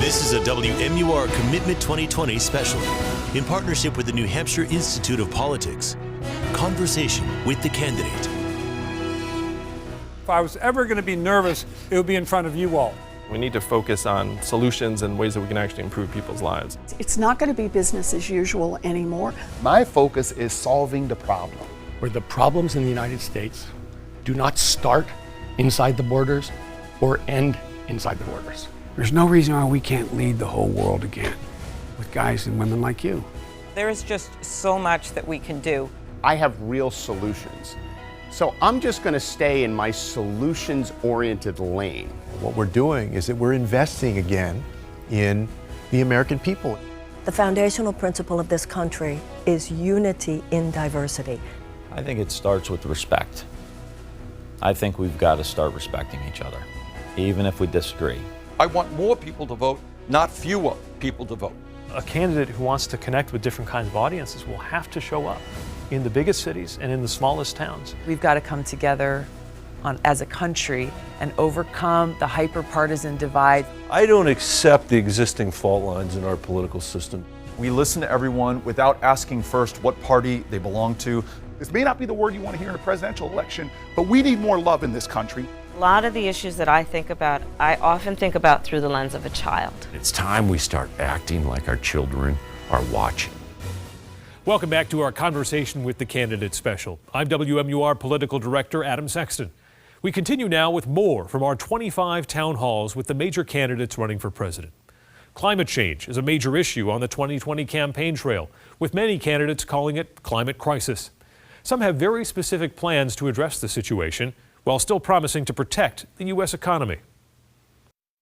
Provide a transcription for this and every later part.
This is a WMUR Commitment 2020 special in partnership with the New Hampshire Institute of Politics. Conversation with the candidate. If I was ever going to be nervous, it would be in front of you all. We need to focus on solutions and ways that we can actually improve people's lives. It's not going to be business as usual anymore. My focus is solving the problem. Where the problems in the United States do not start inside the borders or end inside the borders. There's no reason why we can't lead the whole world again with guys and women like you. There is just so much that we can do. I have real solutions. So I'm just going to stay in my solutions-oriented lane. What we're doing is that we're investing again in the American people. The foundational principle of this country is unity in diversity. I think it starts with respect. I think we've got to start respecting each other, even if we disagree. I want more people to vote, not fewer people to vote. A candidate who wants to connect with different kinds of audiences will have to show up in the biggest cities and in the smallest towns. We've got to come together as a country and overcome the hyper-partisan divide. I don't accept the existing fault lines in our political system. We listen to everyone without asking first what party they belong to. This may not be the word you want to hear in a presidential election, but we need more love in this country. A lot of the issues that I think about, I often think about through the lens of a child. It's time we start acting like our children are watching. Welcome back to our Conversation with the Candidate special. I'm WMUR Political Director Adam Sexton. We continue now with more from our 25 town halls with the major candidates running for president. Climate change is a major issue on the 2020 campaign trail, with many candidates calling it climate crisis. Some have very specific plans to address the situation, while still promising to protect the U.S. economy.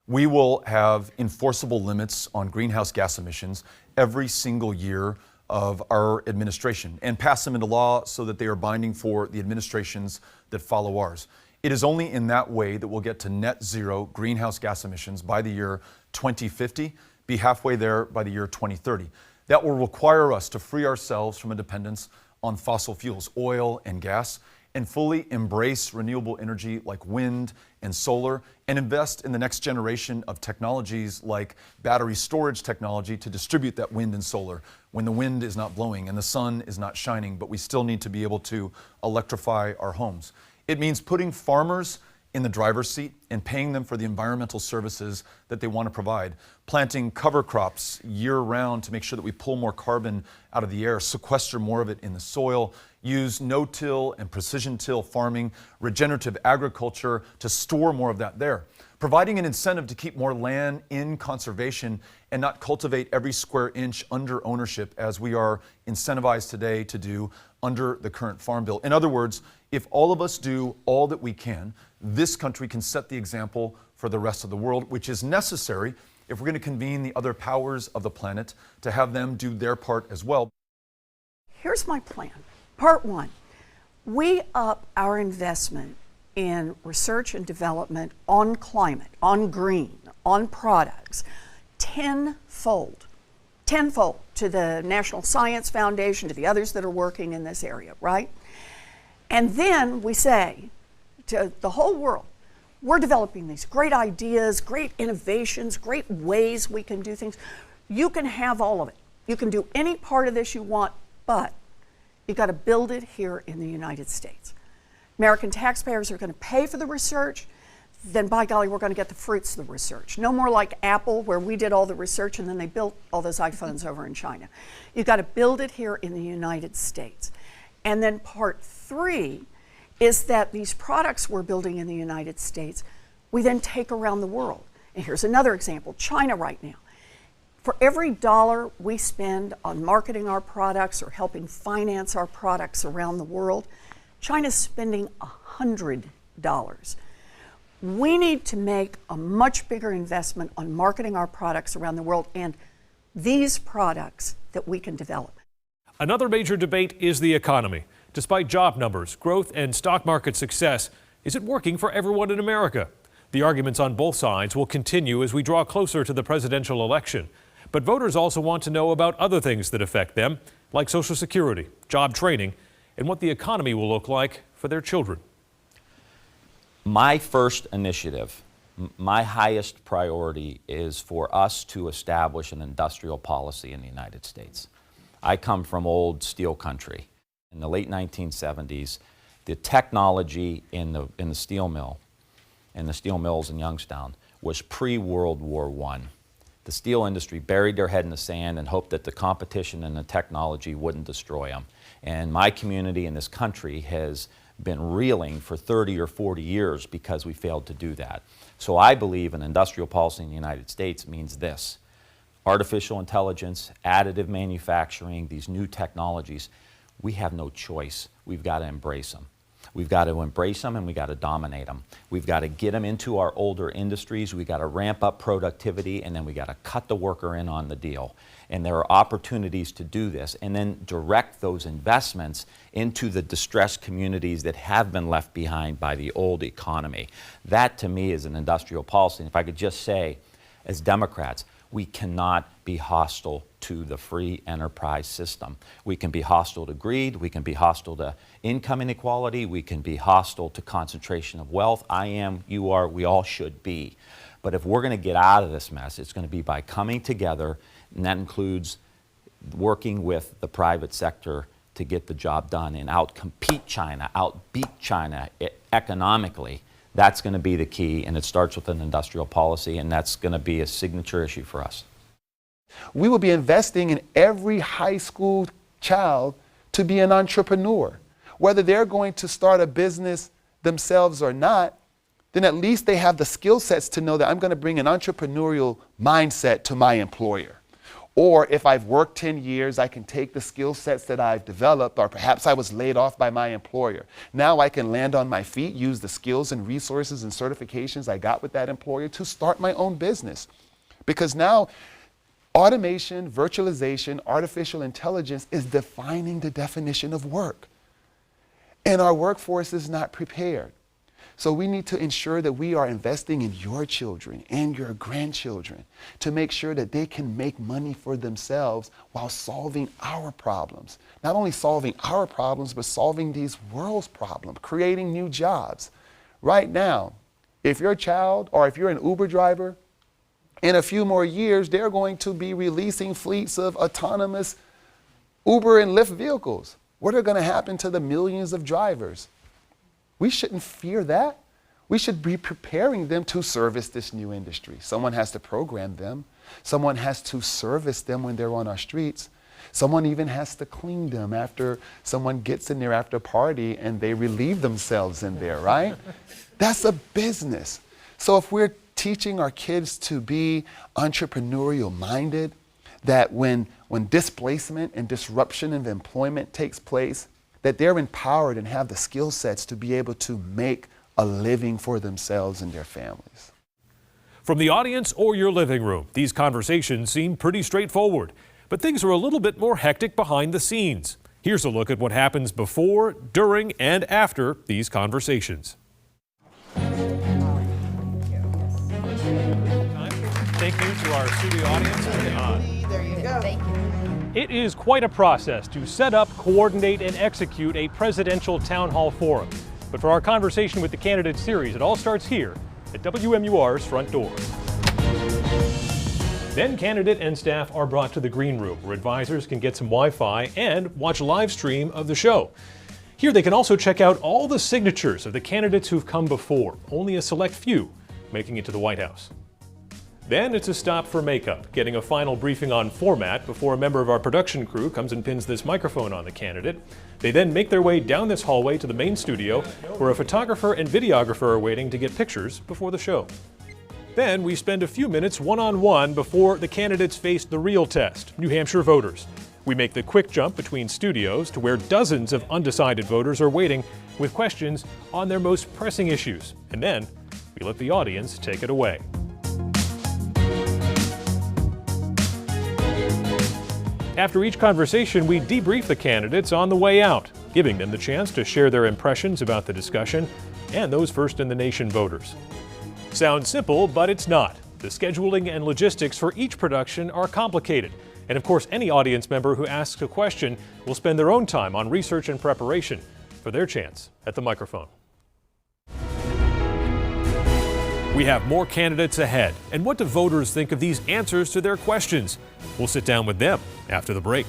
We will have enforceable limits on greenhouse gas emissions every single year of our administration and pass them into law so that they are binding for the administrations that follow ours. It is only in that way that we'll get to net zero greenhouse gas emissions by the year 2050, be halfway there by the year 2030. That will require us to free ourselves from a dependence on fossil fuels, oil and gas, and fully embrace renewable energy like wind and solar, and invest in the next generation of technologies like battery storage technology to distribute that wind and solar when the wind is not blowing and the sun is not shining, but we still need to be able to electrify our homes. It means putting farmers in the driver's seat and paying them for the environmental services that they want to provide. Planting cover crops year-round to make sure that we pull more carbon out of the air, sequester more of it in the soil, use no-till and precision-till farming, regenerative agriculture to store more of that there. Providing an incentive to keep more land in conservation and not cultivate every square inch under ownership as we are incentivized today to do under the current Farm Bill. In other words, if all of us do all that we can, this country can set the example for the rest of the world, which is necessary if we're going to convene the other powers of the planet to have them do their part as well. Here's my plan. Part one, we up our investment in research and development on climate, on green, on products, tenfold to the National Science Foundation, to the others that are working in this area, right? And then we say to the whole world, we're developing these great ideas, great innovations, great ways we can do things. You can have all of it. You can do any part of this you want, but you've got to build it here in the United States. American taxpayers are going to pay for the research, then by golly, we're going to get the fruits of the research. No more like Apple, where we did all the research and then they built all those iPhones over in China. You've got to build it here in the United States. And then part three is that these products we're building in the United States, we then take around the world. And here's another example, China right now. For every dollar we spend on marketing our products or helping finance our products around the world, China's spending $100. We need to make a much bigger investment on marketing our products around the world and these products that we can develop. Another major debate is the economy. Despite job numbers, growth, and stock market success, is it working for everyone in America? The arguments on both sides will continue as we draw closer to the presidential election. But voters also want to know about other things that affect them, like Social Security, job training, and what the economy will look like for their children. My first initiative My highest priority is for us to establish an industrial policy in the United States. I come from old steel country. In the late 1970s, the technology in the steel mill, and the steel mills in Youngstown, was pre-World War I. The steel industry buried their head in the sand and hoped that the competition and the technology wouldn't destroy them. And my community in this country has been reeling for 30 or 40 years because we failed to do that. So I believe an industrial policy in the United States means this: artificial intelligence, additive manufacturing, these new technologies, we have no choice. We've got to embrace them. We've got to embrace them and we've got to dominate them. We've got to get them into our older industries. We've got to ramp up productivity, and then we've got to cut the worker in on the deal. And there are opportunities to do this, and then direct those investments into the distressed communities that have been left behind by the old economy. That, to me, is an industrial policy. And if I could just say, as Democrats, we cannot be hostile to the free enterprise system. We can be hostile to greed, we can be hostile to income inequality, we can be hostile to concentration of wealth. I am, you are, we all should be. But if we're going to get out of this mess, it's going to be by coming together, and that includes working with the private sector to get the job done and outcompete China, outbeat China economically. That's going to be the key, and it starts with an industrial policy, and that's going to be a signature issue for us. We will be investing in every high school child to be an entrepreneur. Whether they're going to start a business themselves or not, then at least they have the skill sets to know that I'm going to bring an entrepreneurial mindset to my employer. Or if I've worked 10 years, I can take the skill sets that I've developed, or perhaps I was laid off by my employer. Now I can land on my feet, use the skills and resources and certifications I got with that employer to start my own business. Because now automation, virtualization, artificial intelligence is defining the definition of work. And our workforce is not prepared. So we need to ensure that we are investing in your children and your grandchildren to make sure that they can make money for themselves while solving our problems. Not only solving our problems, but solving these world's problems, creating new jobs. Right now, if your child or if you're an Uber driver, in a few more years, they're going to be releasing fleets of autonomous Uber and Lyft vehicles. What are going to happen to the millions of drivers? We shouldn't fear that. We should be preparing them to service this new industry. Someone has to program them. Someone has to service them when they're on our streets. Someone even has to clean them after someone gets in there after a party and they relieve themselves in there, right? That's a business. So if we're teaching our kids to be entrepreneurial minded, that when displacement and disruption of employment takes place, that they're empowered and have the skill sets to be able to make a living for themselves and their families. From the audience or your living room, these conversations seem pretty straightforward, but things are a little bit more hectic behind the scenes. Here's a look at what happens before, during, and after these conversations. Thank you to our studio audience. There you go. Thank you. It is quite a process to set up, coordinate, and execute a presidential town hall forum. But for our conversation with the candidates series, it all starts here at WMUR's front door. Then candidate and staff are brought to the green room, where advisors can get some Wi-Fi and watch a live stream of the show. Here they can also check out all the signatures of the candidates who've come before, only a select few making it to the White House. Then it's a stop for makeup, getting a final briefing on format before a member of our production crew comes and pins this microphone on the candidate. They then make their way down this hallway to the main studio, where a photographer and videographer are waiting to get pictures before the show. Then we spend a few minutes one-on-one before the candidates face the real test, New Hampshire voters. We make the quick jump between studios to where dozens of undecided voters are waiting with questions on their most pressing issues. And then we let the audience take it away. After each conversation, we debrief the candidates on the way out, giving them the chance to share their impressions about the discussion and those first-in-the-nation voters. Sounds simple, but it's not. The scheduling and logistics for each production are complicated. And of course, any audience member who asks a question will spend their own time on research and preparation for their chance at the microphone. We have more candidates ahead. And what do voters think of these answers to their questions? We'll sit down with them after the break.